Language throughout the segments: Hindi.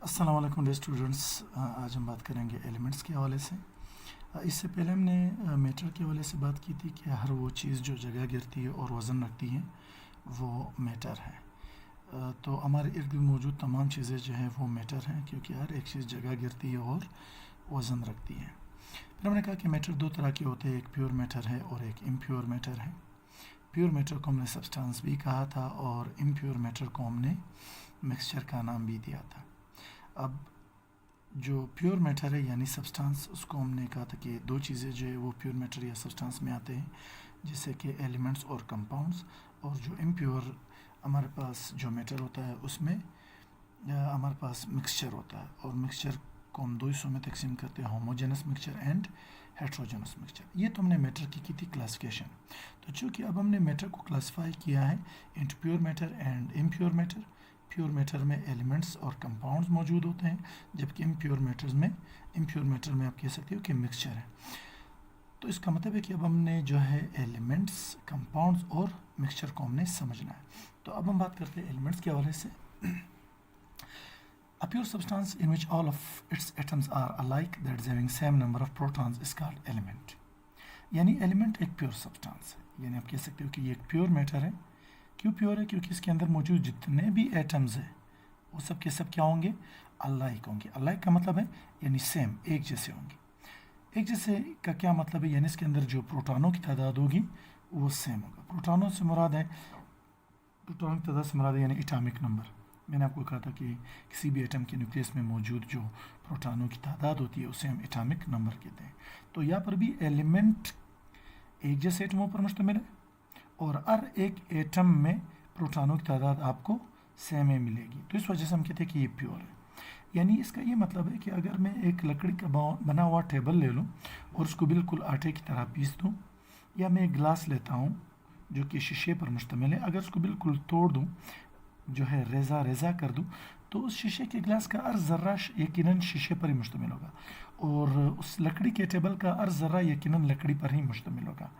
अस्सलाम वालेकुम डियर स्टूडेंट्स। आज हम बात करेंगे एलिमेंट्स के हवाले से। इससे पहले हमने मैटर के हवाले से बात की थी कि हर वो चीज़ जो जगह गिरती है और वज़न रखती है वो मैटर है। तो हमारे इर्द गिर्द मौजूद तमाम चीज़ें जो हैं वो मैटर हैं, क्योंकि हर एक चीज़ जगह गिरती है और वज़न रखती है। फिर हमने कहा कि मैटर दो तरह के होते हैं, एक प्योर मैटर है और एक इम्प्योर मैटर है। प्योर मैटर को हमने सब्सटेंस भी कहा था और इम्प्योर मैटर को हमने मिक्सचर का नाम भी दिया था। अब जो प्योर मैटर है यानी सब्सटेंस, उसको हमने कहा था कि दो चीज़ें जो है वो प्योर मैटर या सब्सटेंस में आते हैं, जैसे कि एलिमेंट्स और कंपाउंड्स। और जो इम्प्योर हमारे पास जो मैटर होता है उसमें हमारे पास मिक्सचर होता है, और मिक्सचर को हम दो हिस्सों में तकसीम करते हैं, homogeneous mixture and heterogeneous mixture. ये तो हमने मैटर की थी क्लासिफिकेशन। तो चूँकि अब हमने मैटर को क्लासीफाई किया है into pure matter and impure matter. Pure matter में एलिमेंट्स और कंपाउंड्स मौजूद होते हैं, जबकि इम्प्योर मैटर में आप कह सकते हो कि मिक्सचर है। तो इसका मतलब है कि अब हमने जो है एलिमेंट्स, कंपाउंड्स और मिक्सचर को हमने समझना है। तो अब हम बात करते हैं एलिमेंट्स के हवाले से। A pure substance in which all of its atoms are alike, that is having same number of protons, is called element। यानी एलिमेंट एक प्योर सब्सटेंस है, यानी आप कह सकते हो कि ये एक प्योर मैटर है। क्यों प्योर है? क्योंकि इसके अंदर मौजूद जितने भी एटम्स हैं वो सब के सब क्या होंगे? अलाइक होंगे। अलाइक का मतलब है यानी सेम, एक जैसे होंगे। एक जैसे का क्या मतलब है? यानी इसके अंदर जो प्रोटॉनों की तादाद होगी वो सेम होगा। प्रोटॉनों से मुराद है, प्रोटॉनों की तादाद से मुराद है यानी एटॉमिक नंबर। मैंने आपको कहा था कि किसी भी एटम के न्यूक्लियस में मौजूद जो प्रोटॉनों की तादाद होती है उसे हम एटॉमिक नंबर कहते हैं। तो यहाँ पर भी एलिमेंट एक जैसे एटमों पर मुश्तमिल है और हर एक एटम में प्रोटॉनों की तादाद आपको सेम ही मिलेगी। तो इस वजह से हम कहते हैं कि ये प्योर है। यानी इसका ये मतलब है कि अगर मैं एक लकड़ी का बना हुआ टेबल ले लूँ और उसको बिल्कुल आटे की तरह पीस दूँ, या मैं एक गिलास लेता हूँ जो कि शीशे पर मुश्तमिल है, अगर उसको बिल्कुल तोड़ दूँ, जो है रेज़ा कर दूँ, तो उस शीशे के गिलास का हर ज़र्रा यकीनन शीशे पर ही मुश्तमिल होगा, और उस लकड़ी के टेबल का हर ज़र्रा यकीनन लकड़ी पर ही मुश्तमिल होगा।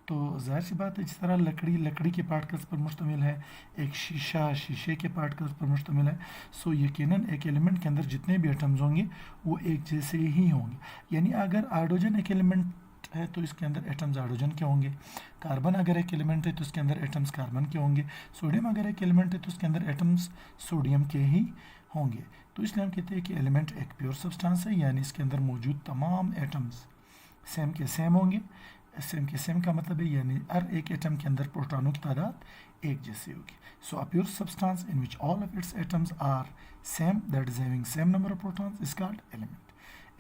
तो ज़ाहिर सी बात है, जिस तरह लकड़ी के पार्टिकल्स पर मुश्तमिल है, एक शीशा शीशे के पार्टिकल्स पर मुश्तमिल है, सो यकीनन एक एलिमेंट के अंदर जितने भी एटम्स होंगे वो एक जैसे ही होंगे। यानी अगर हाइड्रोजन एक एलिमेंट है तो इसके अंदर एटम्स हाइड्रोजन के होंगे। कार्बन अगर एक एलिमेंट है तो इसके अंदर एटम्स कार्बन के होंगे। सोडियम अगर एक एलिमेंट है तो इसके अंदर एटम्स सोडियम के ही होंगे। तो इसलिए हम कहते हैं कि एलिमेंट एक प्योर सब्सटेंस है, यानी इसके अंदर मौजूद तमाम एटम्स सेम के सेम होंगे। सेम के सेम का मतलब है यानी हर एक एटम के अंदर प्रोटॉनों की तादाद एक जैसी होगी। So a pure substance in which all of its atoms are same, that is having same number of protons, is called element.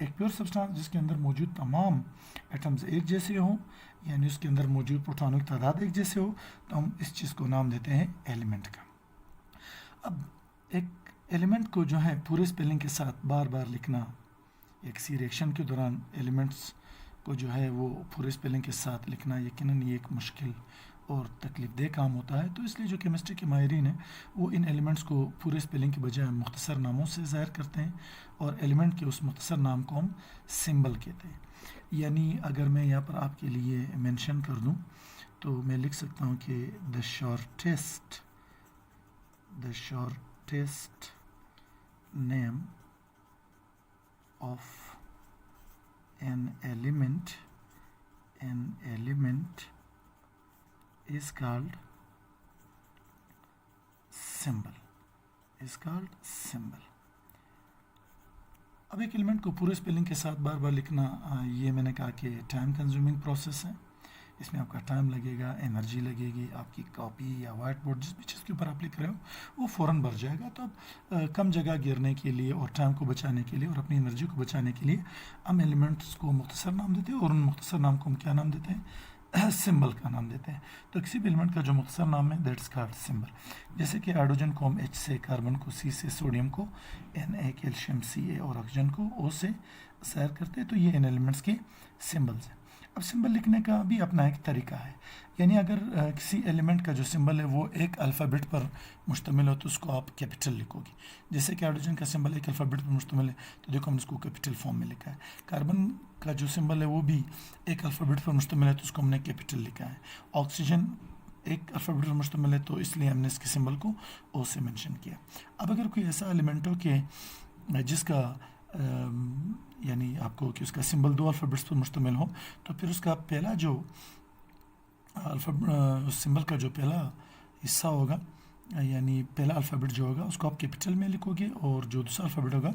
एक प्योर सब्सटेंस जिसके अंदर मौजूद तमाम एटम्स एक जैसे हों, यानी उसके अंदर मौजूद प्रोटॉनों की तादाद एक जैसे हो, तो हम इस चीज़ को नाम देते हैं एलिमेंट का। अब एक एलिमेंट को जो है पूरे स्पेलिंग के साथ बार बार लिखना, एक सी रिएक्शन के दौरान एलिमेंट्स को जो है वो पूरे स्पेलिंग के साथ लिखना यकीनन ये एक मुश्किल और तकलीफदेह काम होता है। तो इसलिए जो केमिस्ट्री के माहिरीन हैं वो इन एलिमेंट्स को पूरे स्पेलिंग के बजाय मुख्तसर नामों से ज़ाहिर करते हैं, और एलिमेंट के उस मुख्तसर नाम को हम सिंबल कहते हैं। यानी अगर मैं यहाँ पर आपके लिए मेंशन कर दूँ तो मैं लिख सकता हूँ कि the shortest name of an element is called symbol। अब एक एलिमेंट को पूरे स्पेलिंग के साथ बार बार लिखना, ये मैंने कहा कि टाइम कंज्यूमिंग प्रोसेस है। इसमें आपका टाइम लगेगा, एनर्जी लगेगी, आपकी कॉपी या वाइट बोर्ड जिस भी चीज़ के ऊपर आप लिख रहे हो वो फ़ौरन भर जाएगा। तो अब कम जगह गिरने के लिए और टाइम को बचाने के लिए और अपनी एनर्जी को बचाने के लिए हम एलिमेंट्स को मुख्तसर नाम देते हैं, और उन मुख्तसर नाम को हम क्या नाम देते हैं? सिंबल का नाम देते हैं। तो किसी भी एलिमेंट का जो मुख्तसर नाम है दैट्स कॉल्ड सिंबल। जैसे कि हाइड्रोजन को हम H से, कार्बन को C से, सोडियम को Na, कैल्शियम Ca और ऑक्सीजन को O से ज़ाहिर करते हैं। तो ये इन एलिमेंट्स के सिंबल्स हैं। अब सिंबल लिखने का भी अपना एक तरीका है। यानी अगर किसी एलिमेंट का जो सिंबल है वो एक अल्फ़ाबेट पर मुश्तमिल हो तो उसको आप कैपिटल लिखोगे। जैसे कि हाइड्रोजन का सिंबल एक अल्फ़ाबेट पर मुश्तमिल है तो देखो हमने उसको कैपिटल फॉर्म में लिखा है। कार्बन का जो सिंबल है वो भी एक अल्फ़ाबेट पर मुश्तमिल है तो उसको हमने कैपिटल लिखा है। ऑक्सीजन एक अल्फ़ाबेट पर मुश्तमिल है तो इसलिए हमने इसके सिंबल को ओ से मेंशन किया। अब अगर कोई ऐसा एलिमेंट हो कि जिसका यानी आपको कि उसका सिंबल 2 अल्फ़ाबेट्स पर मुश्तमिल हो, तो फिर उसका पहला जो सिंबल का जो पहला हिस्सा होगा, यानी पहला अल्फ़ाबेट जो होगा उसको आप कैपिटल में लिखोगे और जो दूसरा अल्फ़ाबेट होगा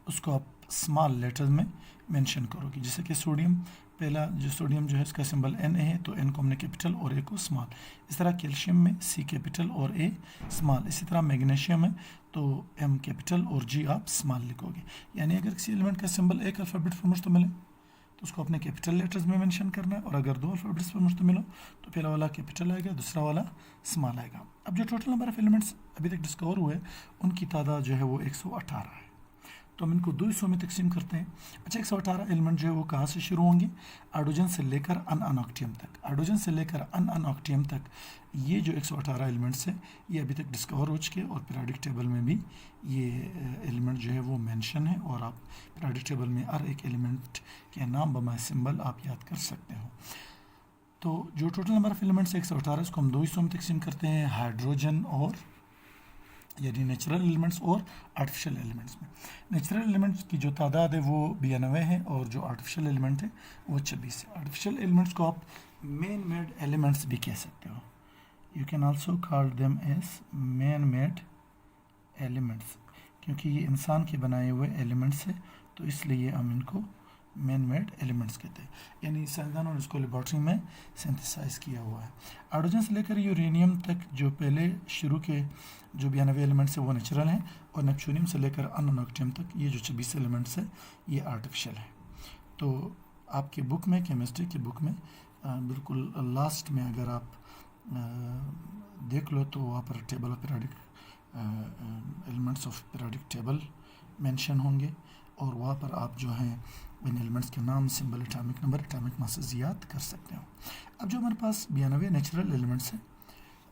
उसको आप स्मॉल लेटर में मेंशन करोगे। जैसे कि सोडियम, पहला जो सोडियम जो है इसका सिंबल एन है, तो एन को हमने कैपिटल और ए को स्मॉल। इस तरह कैल्शियम में सी कैपिटल और ए स्मॉल। इसी तरह मैग्नीशियम है तो एम कैपिटल और जी आप स्मॉल लिखोगे। यानी अगर किसी एलिमेंट का सिंबल एक अल्फ़ाबेट पर मुश्तमिल है तो उसको अपने कैपिटल लेटर्स में मेंशन करना है, और अगर 2 अल्फ़ाबेट्स पर मुश्तमिल हो तो पहला वाला कैपिटल आएगा, दूसरा वाला स्मॉल आएगा। अब जो टोटल नंबर ऑफ एलिमेंट्स अभी तक डिस्कवर हुए उनकी तादाद जो है वो 118 है। तो हम इनको 2 हिस्सों में तकसीम करते हैं। अच्छा, 118 एलिमेंट जो है वो कहाँ से शुरू होंगे? हाइड्रोजन से लेकर अनऑक्टियम तक। हाइड्रोजन से लेकर अनऑक्टियम तक ये जो 118 एलिमेंट्स हैं ये अभी तक डिस्कवर हो चुके हैं, और पीरियोडिक टेबल में भी ये एलिमेंट जो है वो मेंशन है, और आप पीरियोडिक टेबल में हर एक एलिमेंट के नाम बमाए सिंबल आप याद कर सकते हो। तो जो टोटल नंबर ऑफ एलिमेंट्स 118 इसको हम 2 हिस्सों में तकसीम करते हैं, हाइड्रोजन और यानी नेचुरल एलिमेंट्स और आर्टिफिशियल एलिमेंट्स में। नेचुरल एलिमेंट्स की जो तादाद है वो 92 है, और जो आर्टिफिशियल एलिमेंट है वो 26 है। आर्टिफिशियल एलिमेंट्स को आप मैन मेड एलिमेंट्स भी कह सकते हो। You can also call them as man made elements, क्योंकि ये इंसान के बनाए हुए एलिमेंट्स है, तो इसलिए हम इनको मैन मेड एलिमेंट्स कहते हैं। यानी साइंसदानों ने इसको लेबॉर्ट्री में सिंथेसाइज किया हुआ है। हाइड्रोजन से लेकर यूरेनियम तक जो पहले शुरू के जो 92 एलिमेंट्स है वो नेचुरल हैं, और नेपच्यूनियम से लेकर अनऑक्टियम तक ये जो 26 एलिमेंट्स है ये आर्टिफिशियल है। तो आपके बुक में, केमिस्ट्री की बुक में बिल्कुल लास्ट में अगर आप देख लो तो वहाँ पर table of periodic elements of periodic table mention होंगे, और वहाँ पर आप जो हैं इन एलिमेंट्स के नाम, symbol, atomic number, atomic masses याद कर सकते हो। अब जो हमारे पास 92 नेचुरल एलिमेंट्स हैं,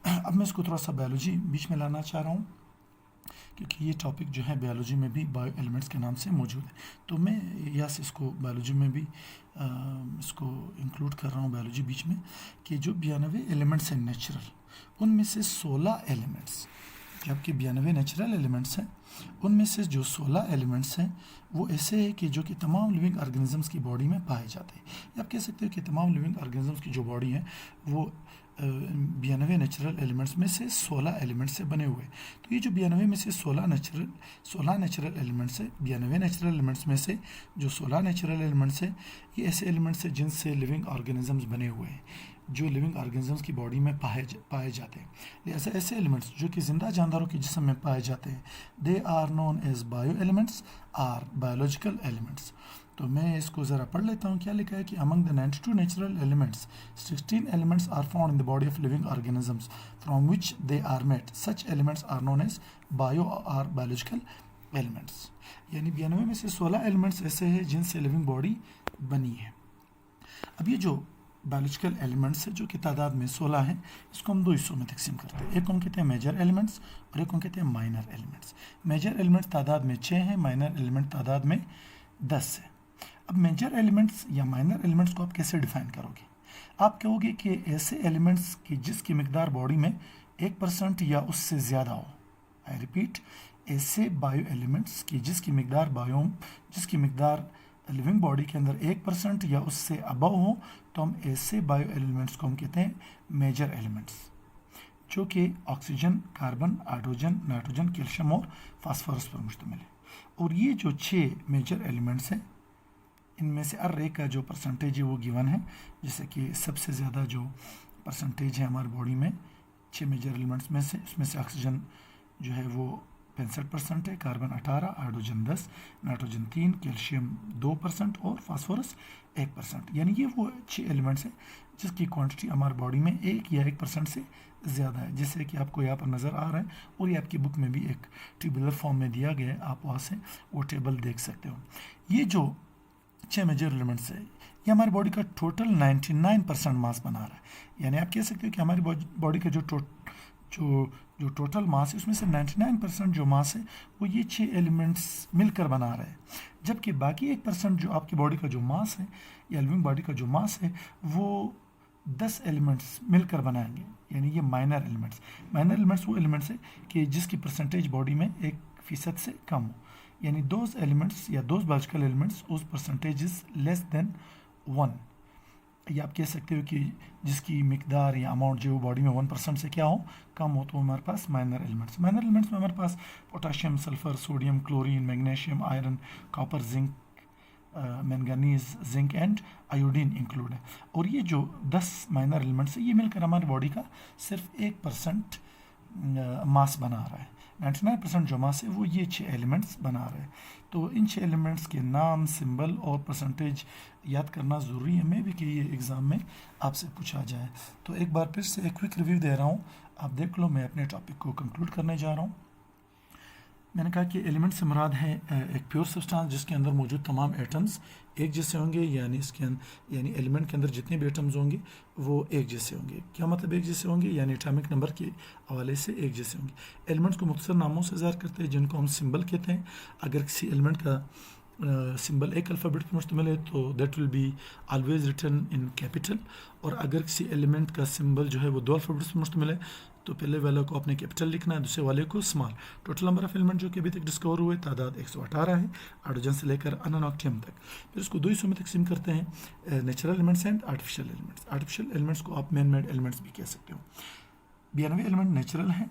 अब मैं इसको थोड़ा सा बायोलॉजी बीच में लाना चाह रहा हूँ, क्योंकि ये टॉपिक जो है बायोलॉजी में भी बायो एलिमेंट्स के नाम से मौजूद है। तो मैं यहाँ से इसको बायोलॉजी में भी इसको इंक्लूड कर रहा हूँ बायोलॉजी बीच में, कि जो 92 एलिमेंट्स हैं नेचुरल, उनमें से 16 एलिमेंट्स, जबकि 92 नेचुरल एलिमेंट्स हैं उनमें से जो 16 एलिमेंट्स हैं वो ऐसे हैं कि जो कि तमाम लिविंग ऑर्गेनिजम्स की बॉडी में पाए जाते हैं। या आप कह सकते हो कि तमाम लिविंग ऑर्गेनिजम्स की जो बॉडी है वो 92 नेचुरल एलिमेंट्स में से 16 एलिमेंट्स से बने हुए। तो ये जो 92 में से 16 नेचुरल एलिमेंट्स है, 92 नेचुरल एलिमेंट्स में से जो 16 नेचुरल एलिमेंट्स है ये ऐसे एलिमेंट्स हैं जिनसे लिविंग ऑर्गेनिजम्स बने हुए हैं, जो लिविंग ऑर्गेनिजम्स की बॉडी में पाए जाते हैं। लिहाजा ऐसे एलिमेंट्स जो कि ज़िंदा जानदारों के जिस्म में पाए जाते हैं, they are known as bio elements or biological elements. तो मैं इसको ज़रा पढ़ लेता हूँ। क्या लिखा है कि among the 92 natural elements 16 elements are found in the body of living organisms from which they are made. Such elements are known as bio or biological elements. यानी 92 में से 16 एलिमेंट्स ऐसे हैं जिनसे लिविंग बॉडी बनी है। अब ये जो बायोलॉजिकल एलिमेंट्स है जो कि तादाद में 16 हैं, इसको हम 2 हिस्सों में तकसीम करते हैं। एक हम कहते हैं मेजर एलिमेंट्स और एक हम कहते हैं माइनर एलिमेंट्स। मेजर एलिमेंट्स तादाद में 6 हैं, माइनर एलिमेंट तादाद में 10 है। अब मेजर एलिमेंट्स या माइनर एलिमेंट्स को आप कैसे डिफाइन करोगे? आप कहोगे कि ऐसे एलिमेंट्स की जिसकी मिकदार बॉडी में 1% या उससे ज़्यादा हो। आई रिपीट, ऐसे बायो एलिमेंट्स की जिसकी मिकदार लिविंग बॉडी के अंदर 1% या उससे अबव हो, तो हम ऐसे बायो एलिमेंट्स को हम कहते हैं मेजर एलिमेंट्स, जो कि oxygen, carbon, hydrogen, nitrogen, calcium और फास्फोरस पर मुश्तमिल है। और ये जो 6 मेजर एलिमेंट्स हैं इनमें से हर एक का जो परसेंटेज है वो गिवन है। जैसे कि सबसे ज़्यादा जो परसेंटेज है हमारी बॉडी में 6 मेजर एलिमेंट्स में से, उसमें से ऑक्सीजन जो है वो 65% है, कार्बन 18, हाइड्रोजन 10, नाइट्रोजन 3, कैल्शियम 2% और फास्फोरस 1%। यानी ये वो 6 एलिमेंट्स हैं जिसकी क्वांटिटी हमारी बॉडी में 1 या 1% से ज़्यादा है, जैसे कि आपको यहाँ पर नज़र आ रहा है, और ये आपकी बुक में भी एक टेबुलर फॉर्म में दिया गया है, आप वहाँ से वो टेबल देख सकते हो। ये जो 6 मेजर एलिमेंट्स है ये हमारी बॉडी का टोटल 99% मास बना रहा है। यानी आप कह सकते हो कि हमारी बॉडी का जो टोटल मास है उसमें से 99% जो मास है वो ये 6 एलिमेंट्स मिलकर बना रहे हैं, जबकि बाकी 1% जो आपकी बॉडी का जो मास है या लिविंग बॉडी का जो मास है वो 10 एलिमेंट्स मिलकर बनाएंगे। यानी ये माइनर एलिमेंट्स वो एलिमेंट्स है कि जिसकी परसेंटेज बॉडी में 1% से कम हो। यानी दोज एलिमेंट्स या दोज बायोलॉजिकल एलिमेंट्स उस परसेंटेज इज लेस देन 1, या आप कह सकते हो कि जिसकी मिकदार या अमाउंट जो बॉडी में 1% से क्या हो, कम हो, तो हमारे पास माइनर एलिमेंट्स में हमारे पास potassium, sulphur, sodium, chlorine, magnesium, iron, copper, zinc, manganese, zinc and iodine include है। और ये जो 10 माइनर एलिमेंट्स है ये मिलकर हमारी बॉडी का सिर्फ 1% मास बना रहा है। 99% जो मास है वो ये 6 एलिमेंट्स बना रहे हैं। तो इन 6 एलिमेंट्स के नाम, सिंबल और परसेंटेज याद करना ज़रूरी है, मैं भी कि ये एग्ज़ाम में आपसे पूछा जाए। तो एक बार फिर से एक क्विक रिव्यू दे रहा हूँ, आप देख लो। मैं अपने टॉपिक को कंक्लूड करने जा रहा हूँ। मैंने कहा कि एलिमेंट से मुराद है एक प्योर सब्सटेंस जिसके अंदर मौजूद तमाम एटम्स एक जैसे होंगे, यानी एलिमेंट के अंदर जितने भी एटम्स होंगे वो एक जैसे होंगे। क्या मतलब एक जैसे होंगे? यानी एटॉमिक नंबर के हवाले से एक जैसे होंगे। एलिमेंट्स को मुख्तसर नामों से ज़ाहिर करते हैं जिनको हम सिंबल कहते हैं। अगर किसी एलिमेंट का सिंबल एक अल्फ़ाबेट पर मुश्तमिल है तो that will be always written in capital, और अगर किसी एलिमेंट का सिंबल जो है वो 2 अल्फ़ाबेट्स पर मुश्तमिल है तो पहले वाले को आपने कैपिटल लिखना है, दूसरे वाले को small. Total number of element जो कि अभी तक डिस्कवर हुए तादाद 118 है, हाइड्रोजन से लेकर अनोनॉक्टियम तक। फिर उसको 2 हिस्सों में तकसीम करते हैं, natural elements and artificial elements. Artificial elements को आप मैन मेड एलिमेंट्स भी कह सकते हो। 92 एलिमेंट नेचुरल हैं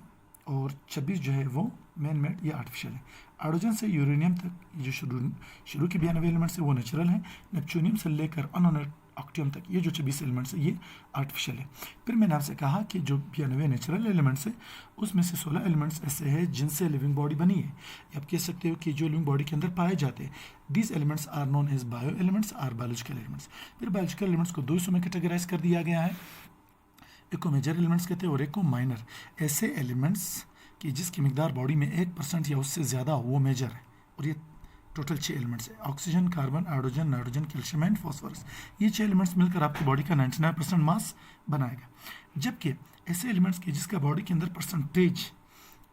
और 26 जो है वो मैन मेड या आर्टिफिशियल है। हाइड्रोजन से यूरेनियम तक ये जो शुरू के 92 एलिमेंट्स है वो नेचुरल हैं। नेपच्यूनियम से लेकर अनोनॉक्टियम तक ये जो 26 एलिमेंट्स है ये आर्टिफिशियल है। फिर मैंने आपसे कहा कि जो 92 नेचुरल एलिमेंट्स है उसमें से 16 एलिमेंट्स ऐसे हैं जिनसे लिविंग बॉडी बनी है। आप कह सकते हो कि जो लिविंग बॉडी के अंदर पाए जाते हैं। These elements are known as bio elements or biological elements. फिर बायोलॉजिकल एलिमेंट्स को 2 हिस्सों में कैटेगराइज कर दिया गया है, एक को मेजर एलिमेंट्स कहते हैं और एक को माइनर। ऐसे एलिमेंट्स कि जिसकी मिकदार बॉडी में 1% या उससे ज़्यादा हो वो मेजर है। और ये टोटल 6 एलिमेंट्स है, oxygen, carbon, hydrogen, nitrogen, calcium and phosphorus. ये 6 एलिमेंट्स मिलकर आपकी बॉडी का 99% मास बनाएगा। जबकि ऐसे एलिमेंट्स की जिसका बॉडी के अंदर परसेंटेज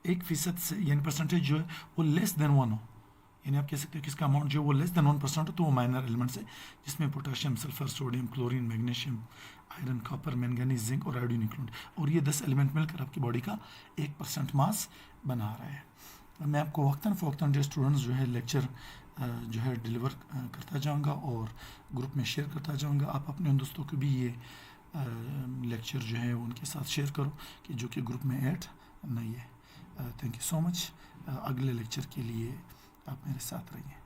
1% से यानी परसेंटेज जो है वो लेस देन 1 हो, यानी आप कह सकते हो कि इसका अमाउंट जो वो लेस देन 1% हो तो वो माइनर एलिमेंट्स है, जिसमें potassium, sulphur, sodium, chlorine, magnesium, iron, copper, manganese, zinc और आयोडीन इंक्लूड। और ये 10 एलिमेंट मिलकर आपकी बॉडी का 1% मास बना रहा है। मैं आपको वक्तन फ़वक्तन जो स्टूडेंट्स जो है लेक्चर जो है डिलीवर करता जाऊंगा और ग्रुप में शेयर करता जाऊंगा। आप अपने उन दोस्तों को भी ये लेक्चर जो है उनके साथ शेयर करो कि जो कि ग्रुप में ऐड नहीं है। Thank you so much. अगले लेक्चर के लिए आप मेरे साथ रहिए।